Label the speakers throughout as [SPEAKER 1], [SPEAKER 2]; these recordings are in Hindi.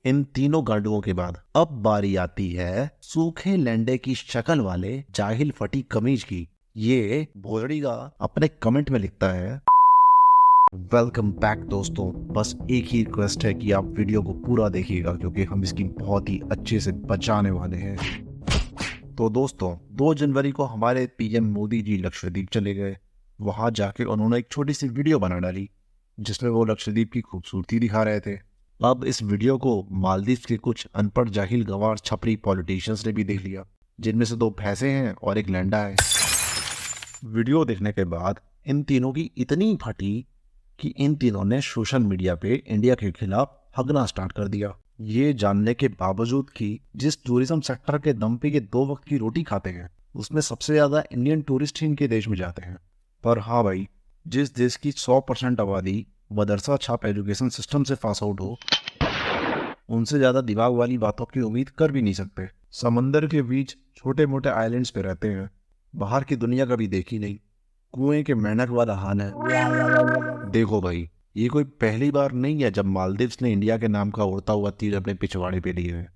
[SPEAKER 1] इन तीनों गांडुओं के बाद अब बारी आती है सूखे लैंडे की शक्ल वाले जाहिल फटी कमीज की। ये भोजड़ी का अपने कमेंट में लिखता है, वेलकम बैक दोस्तों। बस एक ही रिक्वेस्ट है कि आप वीडियो को पूरा देखिएगा क्योंकि हम इसकी बहुत ही अच्छे से बचाने वाले हैं। तो दोस्तों, 2 जनवरी को हमारे पीएम मोदी जी लक्षद्वीप चले गए। वहां जाके उन्होंने एक छोटी सी वीडियो बना डाली जिसमें वो लक्षद्वीप की खूबसूरती दिखा रहे थे। अब इस वीडियो को मालदीव के कुछ अनपढ़ जाहिल गंवार छपरी पॉलिटिशियंस ने भी देख लिया, जिनमें से 2 भैंसे हैं और एक लैंडा है। वीडियो देखने के बाद इन तीनों की इतनी फटी कि इन तीनों ने सोशल मीडिया पे इंडिया के खिलाफ हगना स्टार्ट कर दिया। ये जानने के बावजूद कि जिस टूरिज्म सेक्टर के दम पे ये 2 वक्त की रोटी खाते हैं उसमें सबसे ज्यादा इंडियन टूरिस्ट ही इनके देश में जाते हैं। पर हाँ भाई, जिस देश की 100% आबादी मदरसा छाप एजुकेशन सिस्टम से पास आउट हो, उनसे ज्यादा दिमाग वाली बातों की उम्मीद कर भी नहीं सकते। समंदर के बीच छोटे मोटे आइलैंड्स पे रहते हैं, बाहर की दुनिया कभी देखी नहीं, कुएं के मेंढक वाला हाल है। देखो भाई, ये कोई पहली बार नहीं है जब मालदीव्स ने इंडिया के नाम का उड़ता हुआ तीर अपने पिछवाड़े पे लिए है।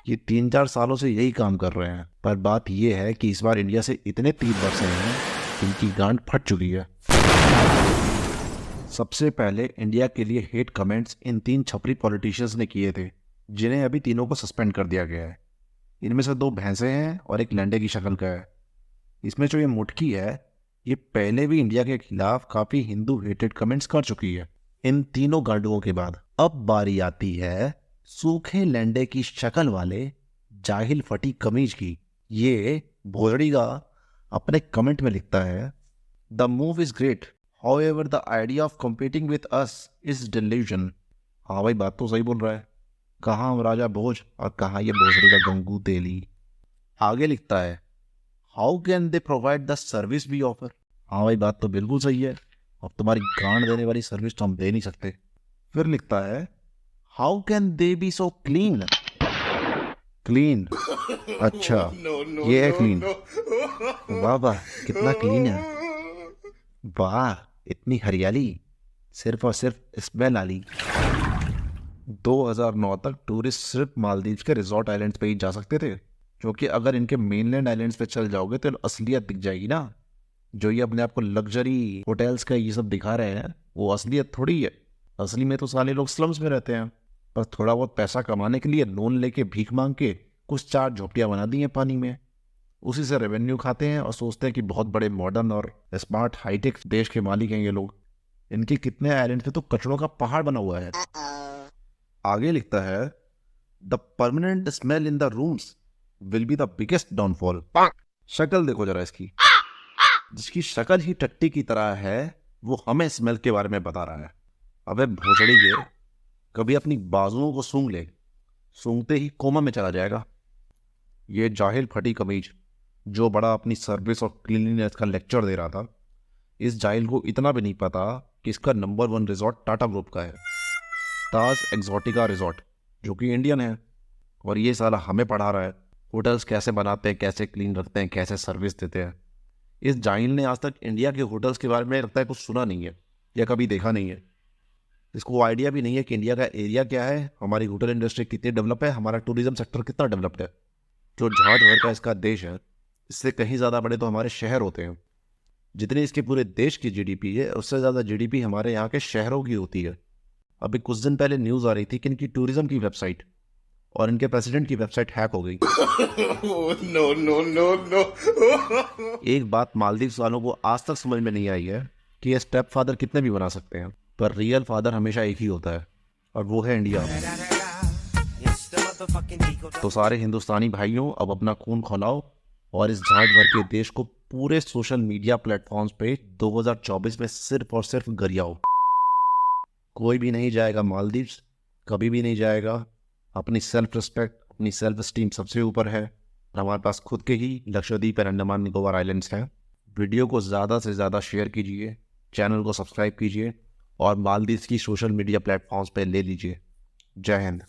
[SPEAKER 1] ये 3-4 सालों से यही काम कर रहे हैं। पर बात ये है कि इस बार इंडिया से इतने तीर बरसे हैं कि इनकी गांड फट चुकी है। सबसे पहले इंडिया के लिए हेट कमेंट्स इन 3 छपरी पॉलिटिशियंस ने किए थे, जिन्हें अभी तीनों को सस्पेंड कर दिया गया है। इनमें से 2 भैंसे हैं और एक लैंडे की शक्ल का है। इसमें जो ये मुटकी है, ये पहले भी इंडिया के खिलाफ काफी हिंदू हेटेड कमेंट्स कर चुकी है। इन तीनों गांडुओं के बाद अब बारी आती है सूखे लैंडे की शक्ल वाले जाहिल फटी कमीज की। ये भोजड़ी का अपने कमेंट में लिखता है, the move is great, however the idea of competing with us is delusion। हाँ भाई, बात तो सही बोल रहा है। कहाँ हम राजा भोज और कहाँ ये भोसड़ी का गंगू तेली। आगे लिखता है, how can they provide the service we offer. हाँ भाई, बात तो बिल्कुल सही है। अब तुम्हारी गांड देने वाली सर्विस तो हम दे नहीं सकते। फिर लिखता है, how can they B so clean. Clean? अच्छा, ये है क्लीन। वाह वाह, कितना क्लीन है। वाह, इतनी हरियाली, सिर्फ और सिर्फ स्मेल आली। 2009 तक टूरिस्ट सिर्फ मालदीव के रिजॉर्ट आइलैंड्स पे ही जा सकते थे, क्योंकि अगर इनके मेनलैंड आइलैंड्स पे चल जाओगे तो असलियत दिख जाएगी ना। जो ये अपने आप को लग्जरी होटल्स का ये सब दिखा रहे हैं, वो असलियत थोड़ी है। असली में तो साले लोग स्लम्स में रहते हैं, पर थोड़ा बहुत पैसा कमाने के लिए लोन लेके भीख मांग के कुछ 4 झोपड़ियां बना दी हैं पानी में। उसी से रेवेन्यू खाते हैं और सोचते हैं कि बहुत बड़े मॉडर्न और स्मार्ट हाईटेक देश के मालिक हैं ये लोग। इनके कितने आइलैंड पे तो कचड़ों का पहाड़ बना हुआ है। आगे लिखता है, the permanent smell in the rooms will be the biggest downfall. शक्ल देखो जरा इसकी, जिसकी शक्ल ही टट्टी की तरह है वो हमें स्मेल के बारे में बता रहा है। अबे भोसड़ी के, कभी अपनी बाजुओं को सूंघ ले, सूंघते ही कोमा में चला जाएगा। ये जाहिल फटी कमीज जो बड़ा अपनी सर्विस और क्लीनलीनेस का लेक्चर दे रहा था, इस जाहिल को इतना भी नहीं पता कि इसका नंबर 1 रिजॉर्ट टाटा ग्रुप का है, ताज एक्सोटिका रिजॉर्ट, जो कि इंडियन है। और ये साला हमें पढ़ा रहा है होटल्स कैसे बनाते हैं, कैसे क्लीन रखते हैं, कैसे सर्विस देते हैं। इस जाहिल ने आज तक इंडिया के होटल्स के बारे में लगता है कुछ सुना नहीं है या कभी देखा नहीं है। इसको आइडिया भी नहीं है कि इंडिया का एरिया क्या है, हमारी होटल इंडस्ट्री कितनी डेवलप है, हमारा टूरिज्म सेक्टर कितना डेवलप्ड है। जो झाड़ भर का इसका देश है, इससे कहीं ज़्यादा बड़े तो हमारे शहर होते हैं। जितनी इसके पूरे देश की जीडीपी है, उससे ज़्यादा जीडीपी हमारे यहाँ के शहरों की होती है। अभी कुछ दिन पहले न्यूज़ आ रही थी कि इनकी टूरिज्म की वेबसाइट और इनके प्रेसिडेंट की वेबसाइट हैक हो गई। No no no no. एक बात मालदीव वालों को आज तक समझ में नहीं आई है कि ये स्टेप फादर कितने भी बना सकते हैं, पर रियल फादर हमेशा एक ही होता है, और वो है इंडिया। तो सारे हिंदुस्तानी भाइयों, अब अपना खून खौलाओ और इस झाड़ भर के देश को पूरे सोशल मीडिया प्लेटफॉर्म्स पे 2024 में सिर्फ और सिर्फ गरियाओ। कोई भी नहीं जाएगा मालदीव्स, कभी भी नहीं जाएगा। अपनी सेल्फ रिस्पेक्ट, अपनी सेल्फ स्टीम सबसे ऊपर है। हमारे पास खुद के ही लक्षद्वीप और अंडमान निकोबार आइलैंड्स हैं। वीडियो को ज़्यादा से ज़्यादा शेयर कीजिए, चैनल को सब्सक्राइब कीजिए और मालदीव्स की सोशल मीडिया प्लेटफॉर्म्स पे ले लीजिए। जय हिंद।